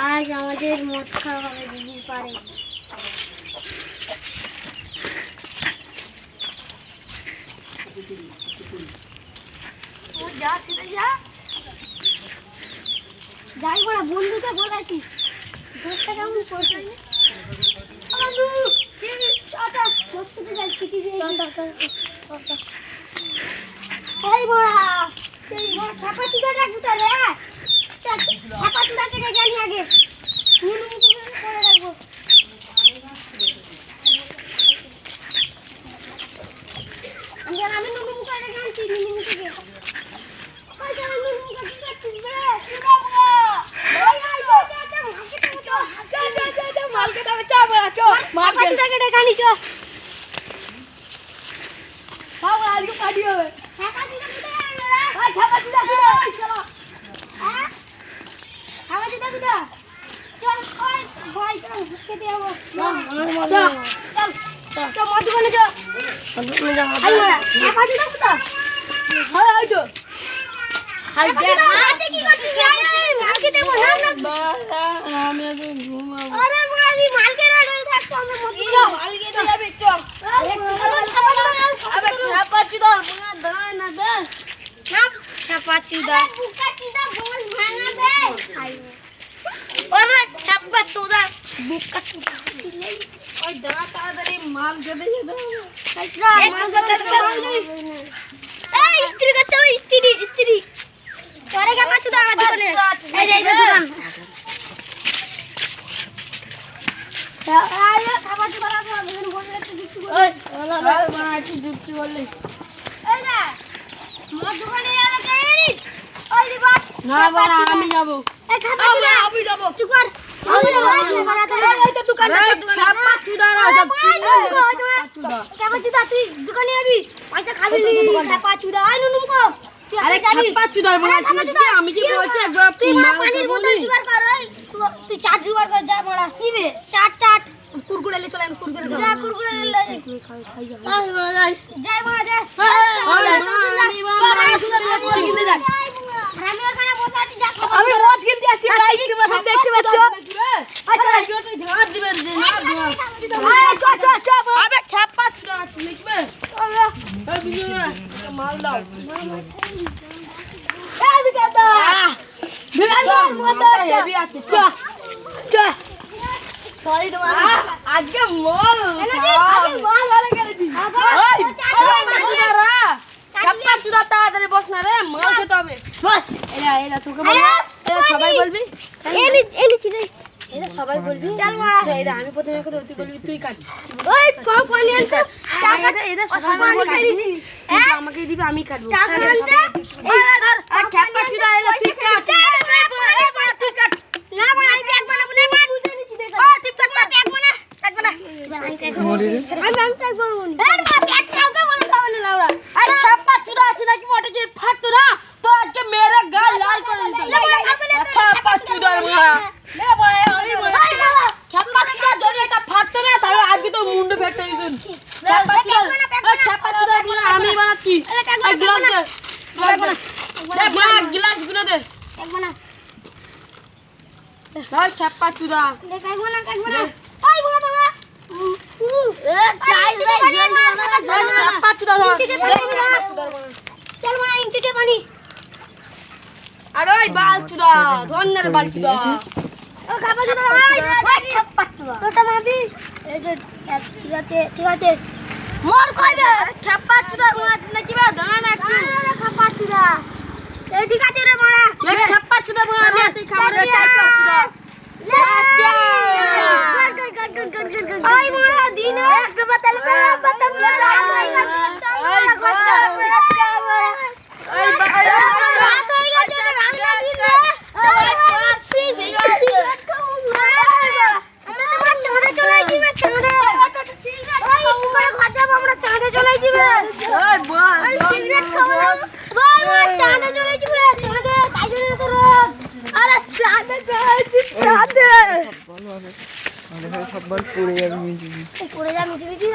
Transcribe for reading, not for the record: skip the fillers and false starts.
আজ আমাদের মদ খাওয়া হবে দিদির পারে। যাই বড় বন্ধুকে বলেছি দোষটা কেমন করছে এই বড়া সেই বড় ছাপা চুদা রাখবো তাহলে ছাপা চুদাকে রেখে আনি আগে করে রাখবো। আমি নুনু মুখে রেখে আনছি নুনু থেকে আমি যাবো তুই দোকানে যাবি পয়সা খাবি আমি কি বলছি তুই চাট জোগাড় কর যা বড়া কি বে চাট চাট কুরকুরে লে চলেন কুরকুরে যা কুরকুরে লে যাই বড়া যা আমি ওখানে বসে আছি যা আমি রোজ কিনতে আসছি গাইস তোমরা সব দেখতে পাচ্ছ আচ্ছা তুই ঝাড় দিবেন রে না চ আবে খেপা আছে লিখবে এই বিজয় মাল দাও এই দিকে দাও বিরান মত হেভি আছে চ চ সরি তোমার আজকে মল মল ভালো করেছি ওই চাটা খেপা চুদা তাড়াতাড়ি বস না রে মাল খেতে হবে বস এরা তোকে বলবি এরা সবাই বলবি এলি চিনে এরা সবাই বলবি চল মারা এরা আমি প্রথমে কথা তুই বলবি তুই কাট ওই পানি আনতে টাকা এরা সবাই বলবি আমাকে দিবি আমি কাটবো টাকা আনতে এই ধর আর খেপা চুদা এলো ঠিক আছে তুই কাট না বড় আমি ব্যাগ বানাবো না বড় তুই নিচে দেখ ও টিপটপ ব্যাগ বানা আমি ব্যাগ বানাবো এই বড় ব্যাগ কাউকে বলে খাবে না লাউড়া আরে খেপা চুদা আছে নাকি মোটে যে ফাটতো না তো আজকে মেরে গাল লাল করে দিতে খেপা চুদার মা লে বড় আমি বড় খেপা চুদা যদি এটা ফাটতো না তাহলে আজকে তো মুন্ডে ফেটে দিতেন খেপা চুদা আমি বানাচ্ছি এই গ্লাস দে গ্লাস গুলো দে এক বানা ভাই খেপা চুদা দে কাইবো না ওই বড় বাবা এ চাই রে খেপা চুদা চল বড় ইঞ্চিতে পানি আরে ওই বাল চুদা ধন্যের বাল চুদা ও খাবা চুদা ভাই খেপা চুদা তোটা মাবি এই যে ঠিক আছে মোর কইবে খেপা চুদা মাছ নাকি বা দানা একটু আরে খেপা চুদা এই ঠিক আছে রে বড়া এই খেপা চুদা মাছ তুই খাবার চাই চুদা ওই বড়া দিন এক বাতাল বাতাল ওই সব বল পড়ে যাবে মিটি পড়ে যা মিটি মিটি